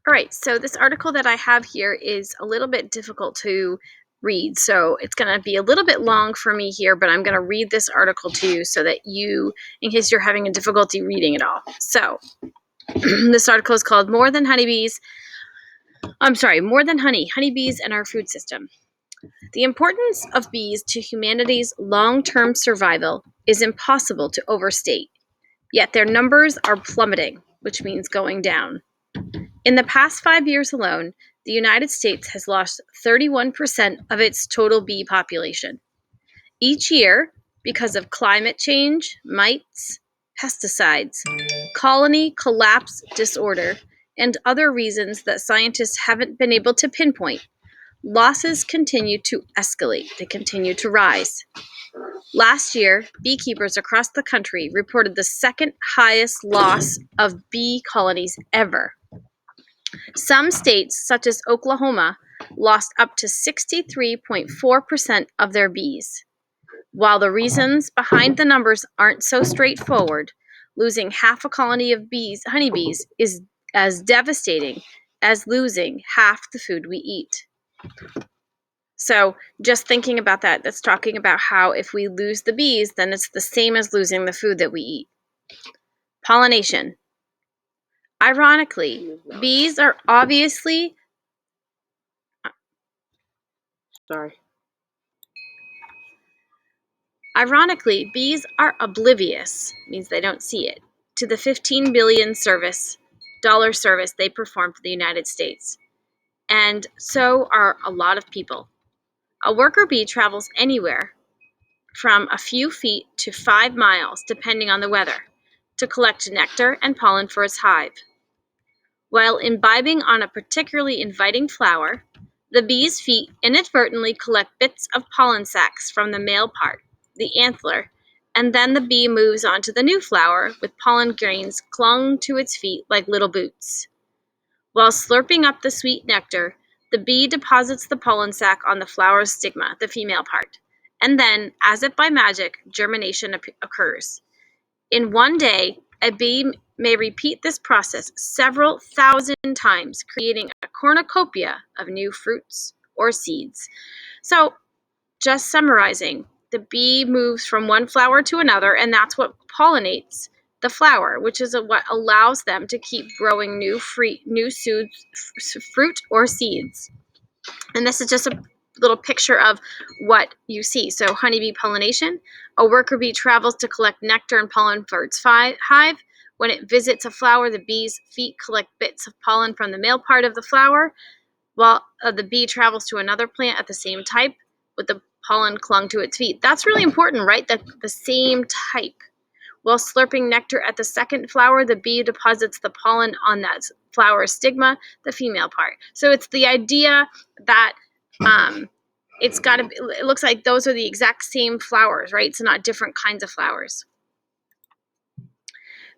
All right, so this article that I have here is a little bit difficult to read, so it's going to be a little bit long for me here, but I'm going to read this article to you so that you, in case you're having a difficulty reading it all. So, this article is called More Than Honey, Honeybees and Our Food System. The importance of bees to humanity's long-term survival is impossible to overstate, yet their numbers are plummeting, which means going down. In the past 5 years alone, the United States has lost 31% of its total bee population. Each year, because of climate change, mites, pesticides, colony collapse disorder, and other reasons that scientists haven't been able to pinpoint, losses continue to escalate. They continue to rise. Last year, beekeepers across the country reported the second highest loss of bee colonies ever. Some states, such as Oklahoma, lost up to 63.4% of their bees. While the reasons behind the numbers aren't so straightforward, losing half a colony of honeybees is as devastating as losing half the food we eat. So just thinking about that, that's talking about how if we lose the bees, then it's the same as losing the food that we eat. Pollination. Ironically, bees are oblivious means they don't see it, to the $15 billion service they perform for the United States. And so are a lot of people. A worker bee travels anywhere from a few feet to 5 miles, depending on the weather, to collect nectar and pollen for its hive. While imbibing on a particularly inviting flower, the bee's feet inadvertently collect bits of pollen sacs from the male part, the anther, and then the bee moves on to the new flower with pollen grains clung to its feet like little boots. While slurping up the sweet nectar, the bee deposits the pollen sac on the flower's stigma, the female part, and then, as if by magic, germination occurs. In one day, a bee may repeat this process several thousand times, creating a cornucopia of new fruits or seeds. So, just summarizing, the bee moves from one flower to another, and that's what pollinates the flower, which is what allows them to keep growing new fruit or seeds. And this is just a little picture of what you see. So honeybee pollination, a worker bee travels to collect nectar and pollen for its hive. When it visits a flower, the bee's feet collect bits of pollen from the male part of the flower, while the bee travels to another plant at the same type with the pollen clung to its feet. That's really important, right? The same type. While slurping nectar at the second flower, the bee deposits the pollen on that flower's stigma, the female part. So it's the idea that it looks like those are the exact same flowers, right? It's not different kinds of flowers.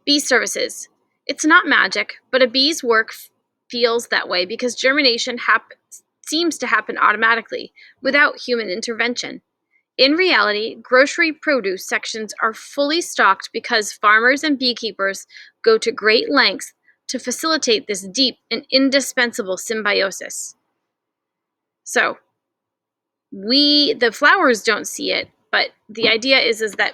Bee services. It's not magic, but a bee's work feels that way because germination seems to happen automatically without human intervention. In reality, grocery produce sections are fully stocked because farmers and beekeepers go to great lengths to facilitate this deep and indispensable symbiosis. So, the flowers don't see it, but the idea is that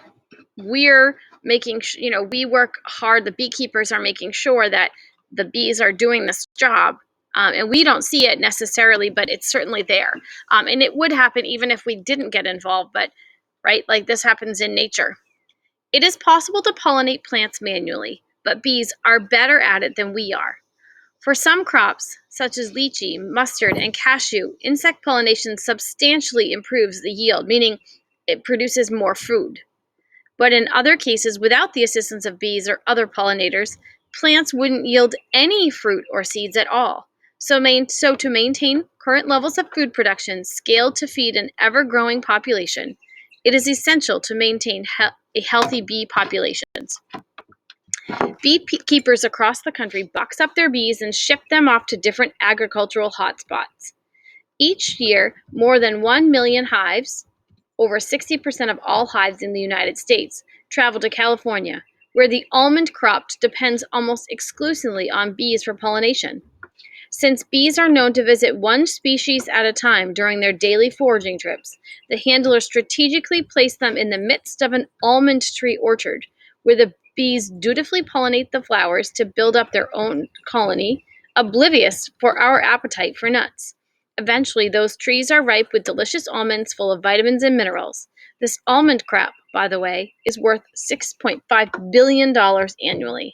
we're making, we work hard, the beekeepers are making sure that the bees are doing this job. And we don't see it necessarily, but it's certainly there. And it would happen even if we didn't get involved, but right, like this happens in nature. It is possible to pollinate plants manually, but bees are better at it than we are. For some crops, such as lychee, mustard, and cashew, insect pollination substantially improves the yield, meaning it produces more food. But in other cases, without the assistance of bees or other pollinators, plants wouldn't yield any fruit or seeds at all. So to maintain current levels of food production scaled to feed an ever-growing population, it is essential to maintain healthy bee populations. Beekeepers across the country box up their bees and ship them off to different agricultural hotspots. Each year, more than 1 million hives, over 60% of all hives in the United States, travel to California, where the almond crop depends almost exclusively on bees for pollination. Since bees are known to visit one species at a time during their daily foraging trips, the handler strategically placed them in the midst of an almond tree orchard, where the bees dutifully pollinate the flowers to build up their own colony, oblivious for our appetite for nuts. Eventually, those trees are ripe with delicious almonds full of vitamins and minerals. This almond crop, by the way, is worth $6.5 billion annually.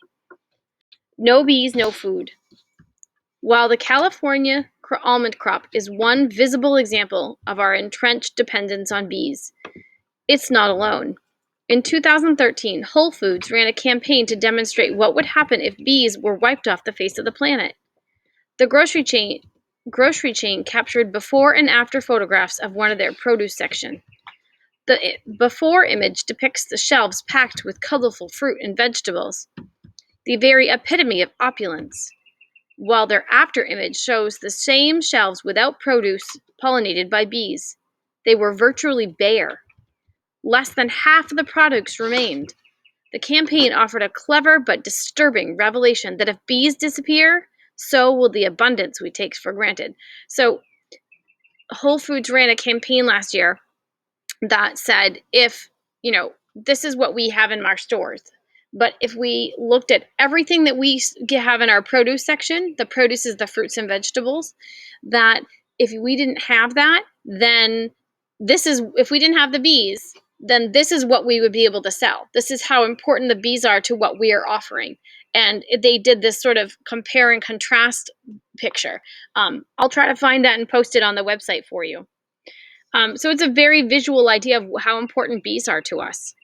No bees, no food. While the California almond crop is one visible example of our entrenched dependence on bees, it's not alone. In 2013, Whole Foods ran a campaign to demonstrate what would happen if bees were wiped off the face of the planet. The grocery chain captured before and after photographs of one of their produce section. The before image depicts the shelves packed with colorful fruit and vegetables, the very epitome of opulence, while their after image shows the same shelves without produce pollinated by bees. They were virtually bare. Less than half of the products remained. The campaign offered a clever but disturbing revelation that if bees disappear, so will the abundance we take for granted. So, Whole Foods ran a campaign last year that said, if, this is what we have in our stores. But if we looked at everything that we have in our produce section, the produce is the fruits and vegetables, that if we didn't have that, then if we didn't have the bees, then this is what we would be able to sell. This is how important the bees are to what we are offering. And they did this sort of compare and contrast picture. I'll try to find that and post it on the website for you. So it's a very visual idea of how important bees are to us.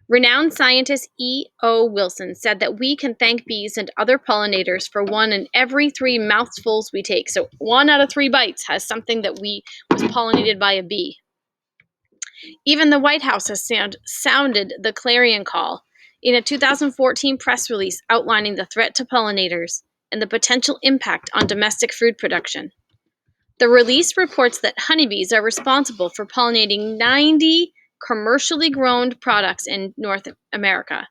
Renowned scientist E.O. Wilson said that we can thank bees and other pollinators for 1 in every 3 mouthfuls we take. So 1 out of 3 bites has something that was pollinated by a bee. Even the White House has sounded the clarion call in a 2014 press release outlining the threat to pollinators and the potential impact on domestic food production. The release reports that honeybees are responsible for pollinating 90 commercially grown products in North America,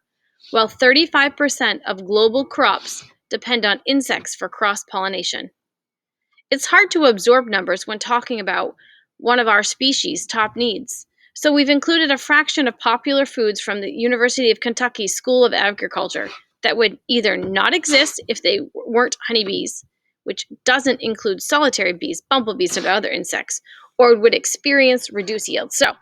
while 35% of global crops depend on insects for cross-pollination. It's hard to absorb numbers when talking about one of our species' top needs, so we've included a fraction of popular foods from the University of Kentucky School of Agriculture that would either not exist if they weren't honeybees, which doesn't include solitary bees, bumblebees, and other insects, or would experience reduced yields. So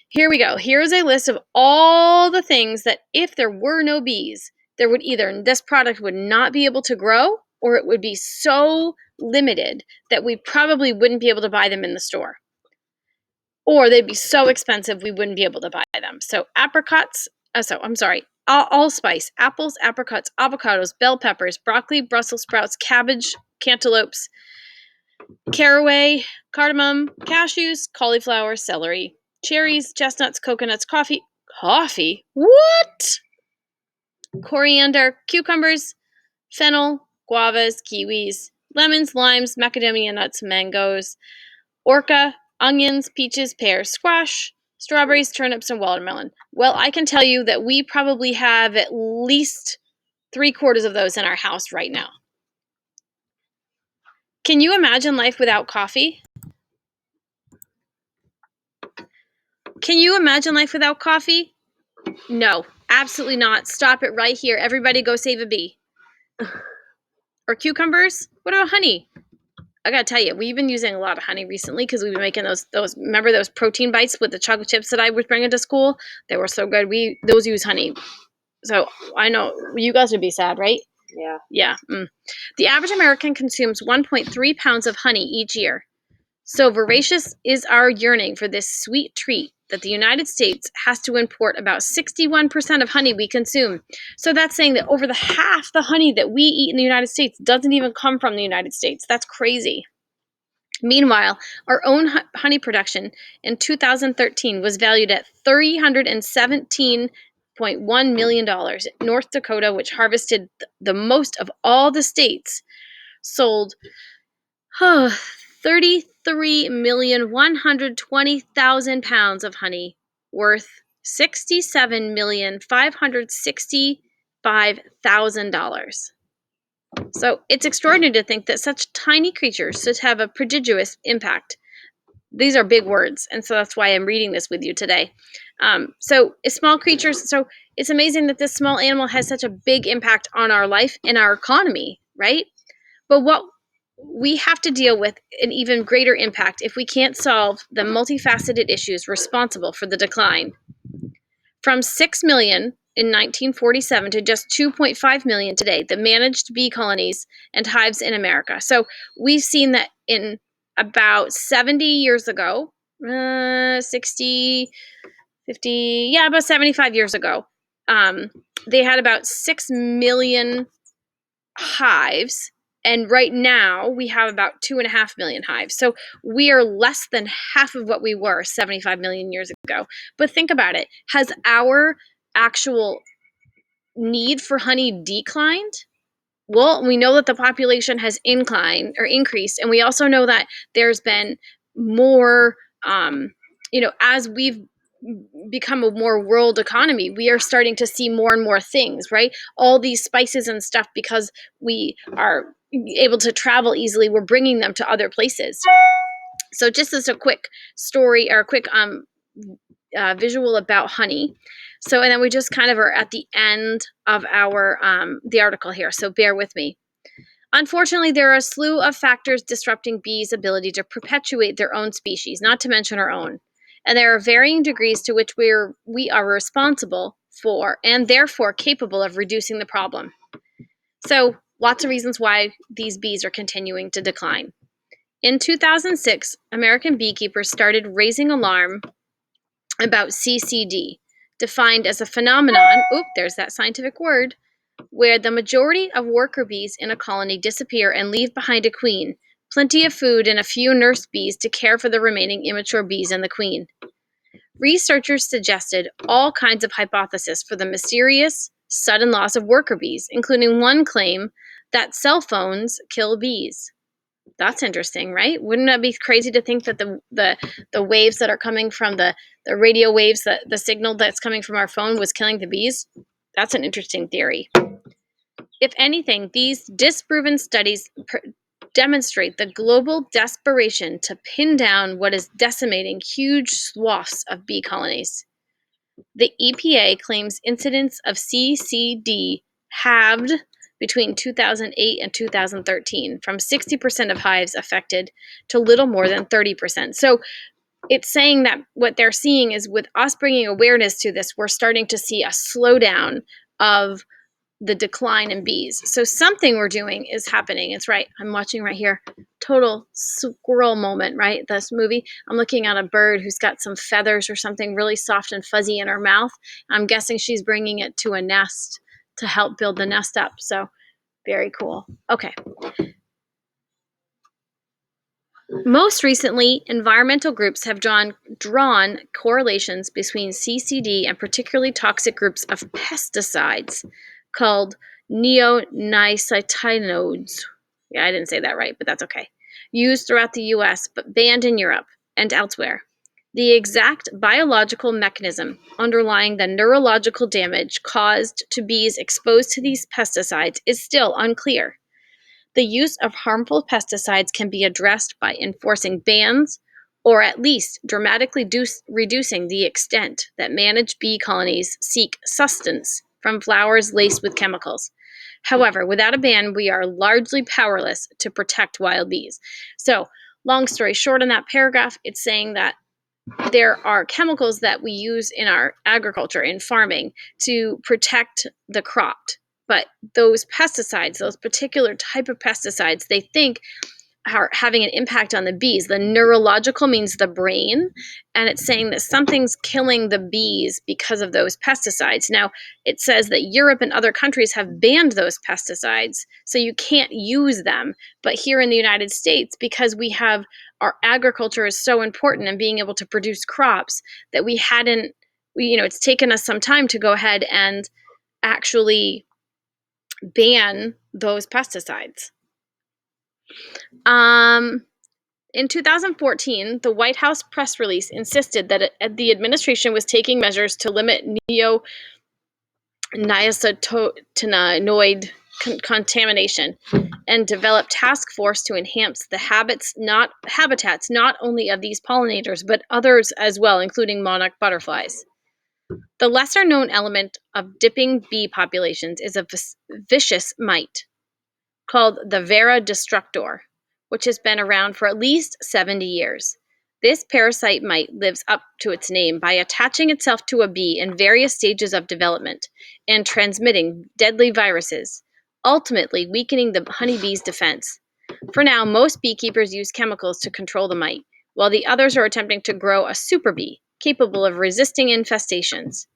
here we go. Here's a list of all the things that if there were no bees, this product would not be able to grow, or it would be so limited that we probably wouldn't be able to buy them in the store. Or they'd be so expensive we wouldn't be able to buy them. So allspice, apples, apricots, avocados, bell peppers, broccoli, Brussels sprouts, cabbage, cantaloupes, caraway, cardamom, cashews, cauliflower, celery, cherries, chestnuts, coconuts, coffee, what? Coriander, cucumbers, fennel, guavas, kiwis, lemons, limes, macadamia nuts, mangoes, orca, onions, peaches, pears, squash, strawberries, turnips, and watermelon. Well, I can tell you that we probably have at least 3/4 of those in our house right now. Can you imagine life without coffee? Can you imagine life without coffee? No, absolutely not. Stop it right here. Everybody go save a bee. Or cucumbers? What about honey? I gotta tell you, we've been using a lot of honey recently because we've been making those. Remember those protein bites with the chocolate chips that I was bringing to school? They were so good. Those use honey. So I know you guys would be sad, right? Yeah. Yeah. The average American consumes 1.3 pounds of honey each year. So voracious is our yearning for this sweet treat that the United States has to import about 61% of honey we consume. So that's saying that over half the honey that we eat in the United States doesn't even come from the United States. That's crazy. Meanwhile, our own honey production in 2013 was valued at $317.1 million. North Dakota, which harvested the most of all the states, sold 33,120,000 pounds of honey, worth $67,565,000. So it's extraordinary to think that such tiny creatures should have a prodigious impact. These are big words, and so that's why I'm reading this with you today. So small creatures. So it's amazing that this small animal has such a big impact on our life and our economy, right? But what we have to deal with an even greater impact if we can't solve the multifaceted issues responsible for the decline. From 6 million in 1947 to just 2.5 million today, the managed bee colonies and hives in America. So we've seen that in about 70 years ago, 60, 50, yeah, about 75 years ago, they had about 6 million hives. And right now we have about 2.5 million hives. So we are less than half of what we were 75 million years ago. But think about it. Has our actual need for honey declined? Well, we know that the population has inclined or increased. And we also know that there's been more, as we've become a more world economy, we are starting to see more and more things, right? All these spices and stuff, because we are able to travel easily, we're bringing them to other places. So just as a quick story or a quick visual about honey. So, and then we just kind of are at the end of our the article here, so bear with me. Unfortunately, there are a slew of factors disrupting bees' ability to perpetuate their own species, not to mention our own. And there are varying degrees to which we are responsible for and therefore capable of reducing the problem. So, lots of reasons why these bees are continuing to decline. In 2006, American beekeepers started raising alarm about CCD, defined as a phenomenon, there's that scientific word, where the majority of worker bees in a colony disappear and leave behind a queen, plenty of food, and a few nurse bees to care for the remaining immature bees and the queen. Researchers suggested all kinds of hypotheses for the mysterious, sudden loss of worker bees, including one claim that cell phones kill bees. That's interesting, right? Wouldn't that be crazy to think that the waves that are coming from the radio waves, the signal that's coming from our phone was killing the bees? That's an interesting theory. If anything, these disproven studies demonstrate the global desperation to pin down what is decimating huge swaths of bee colonies. The EPA claims incidence of CCD halved between 2008 and 2013, from 60% of hives affected to little more than 30%. So it's saying that what they're seeing is, with us bringing awareness to this, we're starting to see a slowdown of the decline in bees. So something we're doing is happening. It's right. I'm watching right here. Total squirrel moment, right? This movie. I'm looking at a bird who's got some feathers or something really soft and fuzzy in her mouth. I'm guessing she's bringing it to a nest to help build the nest up. So very cool. Okay. Most recently, environmental groups have drawn correlations between CCD and particularly toxic groups of pesticides called neonicotinoids. Yeah, I didn't say that right, but that's okay. Used throughout the US, but banned in Europe and elsewhere. The exact biological mechanism underlying the neurological damage caused to bees exposed to these pesticides is still unclear. The use of harmful pesticides can be addressed by enforcing bans or at least dramatically reducing the extent that managed bee colonies seek sustenance from flowers laced with chemicals. However, without a ban, we are largely powerless to protect wild bees. So, long story short, in that paragraph, it's saying that there are chemicals that we use in our agriculture, in farming, to protect the crop. But those pesticides, those particular type of pesticides, they think are having an impact on the bees. The neurological means the brain, and it's saying that something's killing the bees because of those pesticides. Now, it says that Europe and other countries have banned those pesticides, so you can't use them. But here in the United States, because we have our agriculture is so important and being able to produce crops, that it's taken us some time to go ahead and actually ban those pesticides. In 2014, the White House press release insisted that the administration was taking measures to limit neonicotinoid contamination and develop task force to enhance the habitats not only of these pollinators but others as well, including monarch butterflies. The lesser known element of dipping bee populations is a vicious mite called the Vera destructor, which has been around for at least 70 years. This parasite mite lives up to its name by attaching itself to a bee in various stages of development and transmitting deadly viruses, ultimately weakening the honeybee's defense. For now, most beekeepers use chemicals to control the mite, while the others are attempting to grow a super bee capable of resisting infestations.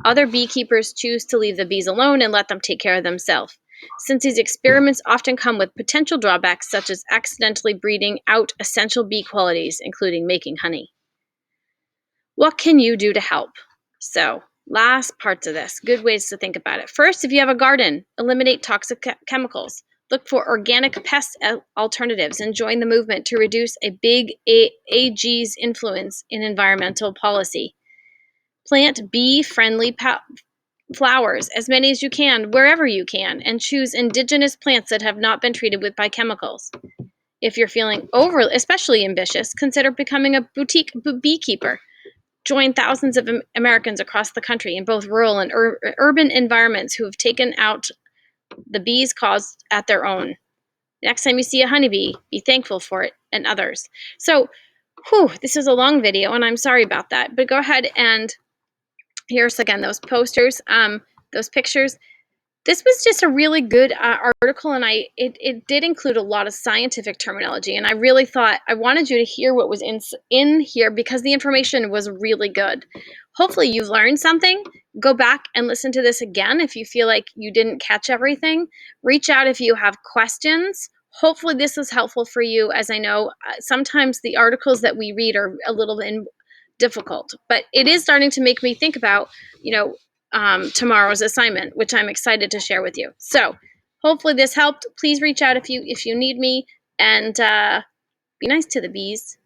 Other beekeepers choose to leave the bees alone and let them take care of themselves, since these experiments often come with potential drawbacks such as accidentally breeding out essential bee qualities, including making honey. What can you do to help? So, last parts of this, good ways to think about it. First, if you have a garden, eliminate toxic chemicals. Look for organic pest alternatives and join the movement to reduce a big AG's influence in environmental policy. Plant bee-friendly flowers, as many as you can, wherever you can, and choose indigenous plants that have not been treated by chemicals. If you're feeling especially ambitious, consider becoming a boutique beekeeper. Join thousands of Americans across the country in both rural and urban environments who have taken out the bees' cause at their own. Next time you see a honeybee, be thankful for it and others. So, this is a long video, and I'm sorry about that, but go ahead and here's again those posters, those pictures. This was just a really good article, and it did include a lot of scientific terminology, and I really thought I wanted you to hear what was in here because the information was really good. Hopefully you've learned something. Go back and listen to this again if you feel like you didn't catch everything. Reach out if you have questions. Hopefully this is helpful for you, as I know sometimes the articles that we read are a little bit difficult, but it is starting to make me think about, tomorrow's assignment, which I'm excited to share with you. So hopefully this helped. Please reach out if you need me, and be nice to the bees.